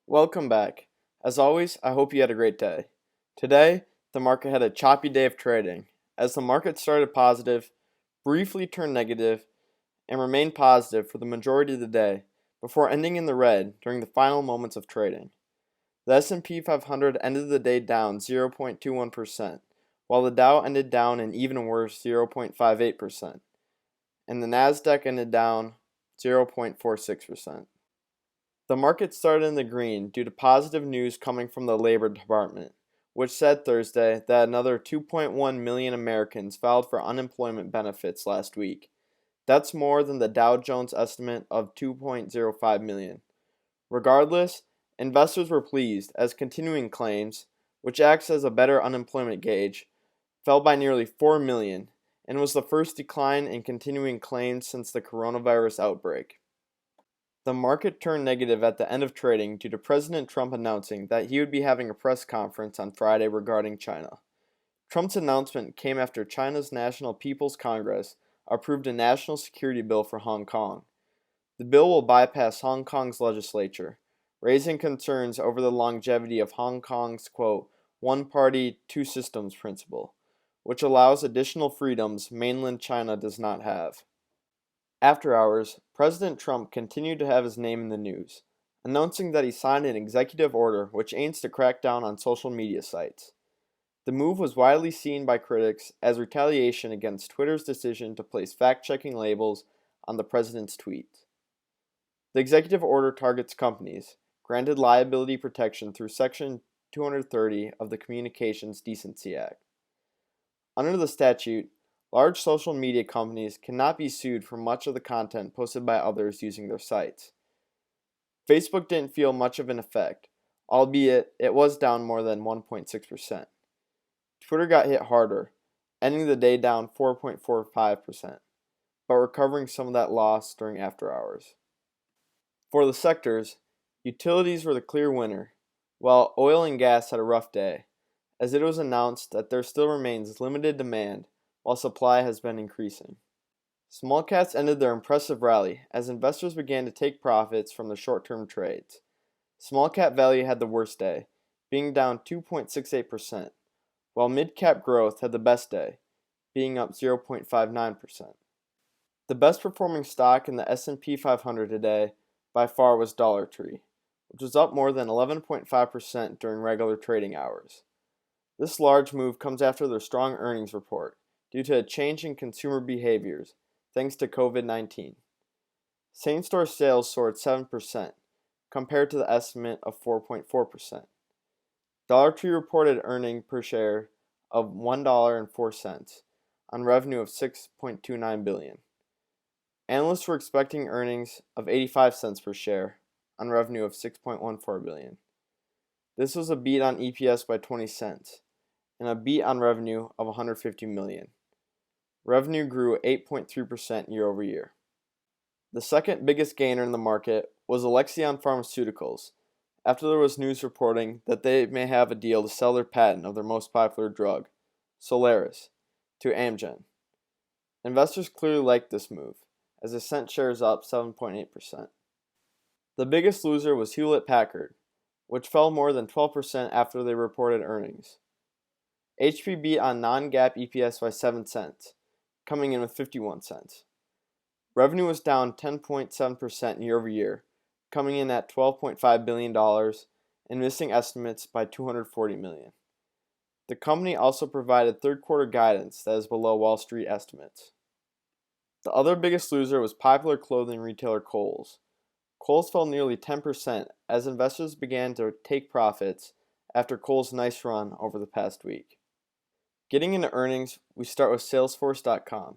Welcome back. As always, I hope you had a great day. Today, the market had a choppy day of trading, as the market started positive, briefly turned negative, and remained positive for the majority of the day before ending in the red during the final moments of trading. The S&P 500 ended the day down 0.21%, while the Dow ended down an even worse 0.58%, and the Nasdaq ended down 0.46%. The market started in the green due to positive news coming from the Labor Department, which said Thursday that another 2.1 million Americans filed for unemployment benefits last week. That's more than the Dow Jones estimate of 2.05 million. Regardless, investors were pleased as continuing claims, which acts as a better unemployment gauge, fell by nearly 4 million and was the first decline in continuing claims since the coronavirus outbreak. The market turned negative at the end of trading due to President Trump announcing that he would be having a press conference on Friday regarding China. Trump's announcement came after China's National People's Congress approved a national security bill for Hong Kong. The bill will bypass Hong Kong's legislature, raising concerns over the longevity of Hong Kong's, quote, one party, two systems principle, which allows additional freedoms mainland China does not have. After hours, President Trump continued to have his name in the news, announcing that he signed an executive order which aims to crack down on social media sites. The move was widely seen by critics as retaliation against Twitter's decision to place fact-checking labels on the president's tweets. The executive order targets companies, granted liability protection through Section 230 of the Communications Decency Act. Under the statute, large social media companies cannot be sued for much of the content posted by others using their sites. Facebook didn't feel much of an effect, albeit it was down more than 1.6%. Twitter got hit harder, ending the day down 4.45%, but recovering some of that loss during after hours. For the sectors, utilities were the clear winner, while oil and gas had a rough day, as it was announced that there still remains limited demand while supply has been increasing. Small caps ended their impressive rally as investors began to take profits from the short-term trades. Small cap value had the worst day, being down 2.68%, while mid-cap growth had the best day, being up 0.59%. The best performing stock in the S&P 500 today by far was Dollar Tree, which was up more than 11.5% during regular trading hours. This large move comes after their strong earnings report, due to a change in consumer behaviors thanks to COVID-19. Same-store sales soared 7%, compared to the estimate of 4.4%. Dollar Tree reported earnings per share of $1.04 on revenue of $6.29 billion. Analysts were expecting earnings of 85 cents per share on revenue of $6.14 billion. This was a beat on EPS by 20 cents and a beat on revenue of $150 million. Revenue grew 8.3% year over year. The second biggest gainer in the market was Alexion Pharmaceuticals, after there was news reporting that they may have a deal to sell their patent of their most popular drug, Solaris, to Amgen. Investors clearly liked this move, as it sent shares up 7.8%. The biggest loser was HewlettPackard, which fell more than 12% after they reported earnings. HP beat on non-GAAP EPS by 7 cents, coming in with 51 cents. Revenue was down 10.7% year over year, coming in at $12.5 billion and missing estimates by $240 million. The company also provided third quarter guidance that is below Wall Street estimates. The other biggest loser was popular clothing retailer Kohl's. Kohl's fell nearly 10% as investors began to take profits after Kohl's nice run over the past week. Getting into earnings, we start with Salesforce.com,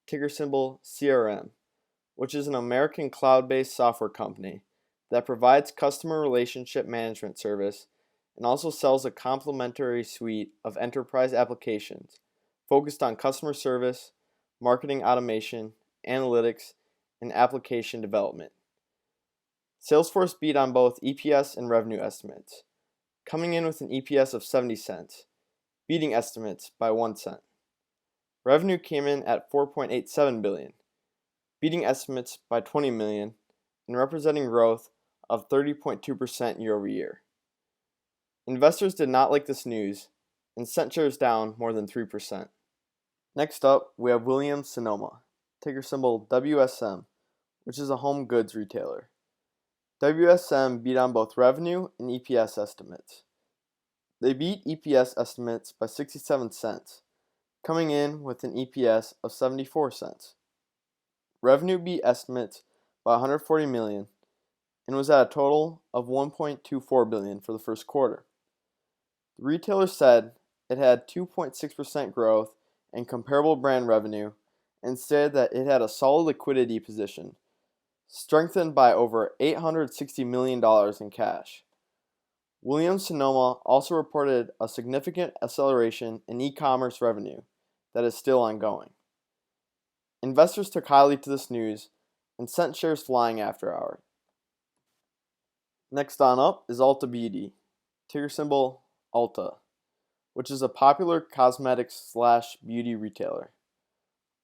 ticker symbol CRM, which is an American cloud-based software company that provides customer relationship management service and also sells a complementary suite of enterprise applications focused on customer service, marketing automation, analytics, and application development. Salesforce beat on both EPS and revenue estimates, coming in with an EPS of 70 cents, beating estimates by 1 cent. Revenue came in at $4.87 billion, beating estimates by $20 million and representing growth of 30.2% year over year. Investors did not like this news and sent shares down more than 3%. Next up, we have Williams-Sonoma, ticker symbol WSM, which is a home goods retailer. WSM beat on both revenue and EPS estimates. They beat EPS estimates by 67 cents, coming in with an EPS of 74 cents. Revenue beat estimates by 140 million and was at a total of 1.24 billion for the first quarter. The retailer said it had 2.6% growth in comparable brand revenue and stated that it had a solid liquidity position, strengthened by over $860 million in cash. Williams-Sonoma also reported a significant acceleration in e-commerce revenue that is still ongoing. Investors took highly to this news and sent shares flying after hours. Next on up is Ulta Beauty, ticker symbol Ulta, which is a popular cosmetics/beauty retailer.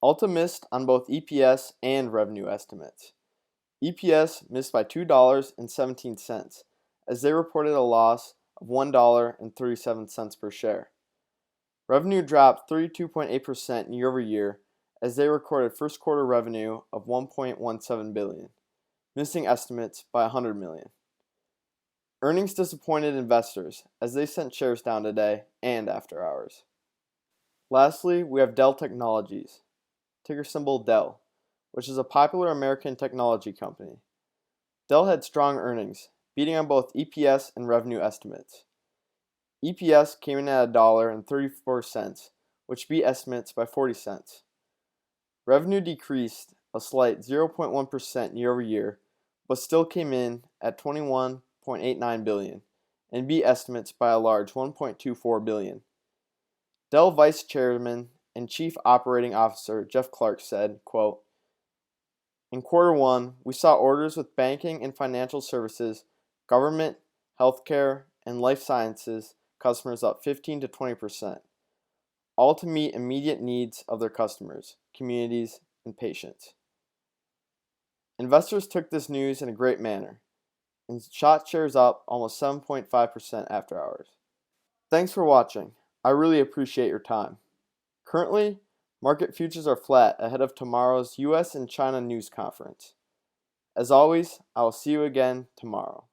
Ulta missed on both EPS and revenue estimates. EPS missed by $2.17, as they reported a loss of $1.37 per share. Revenue dropped 32.8% year over year, as they recorded first quarter revenue of $1.17 billion, missing estimates by $100 million. Earnings disappointed investors as they sent shares down today and after hours. Lastly, we have Dell Technologies, ticker symbol Dell, which is a popular American technology company. Dell had strong earnings, beating on both EPS and revenue estimates. EPS came in at $1.34, which beat estimates by 40 cents. Revenue decreased a slight 0.1% year over year, but still came in at $21.89 billion and beat estimates by a large $1.24 billion. Dell Vice Chairman and Chief Operating Officer Jeff Clarke said, quote, "In quarter one, we saw orders with banking and financial services, government, healthcare, and life sciences customers up 15 to 20%, all to meet immediate needs of their customers, communities, and patients." Investors took this news in a great manner and shot shares up almost 7.5% after hours. Thanks for watching. I really appreciate your time. Currently, market futures are flat ahead of tomorrow's US and China news conference. As always, I will see you again tomorrow.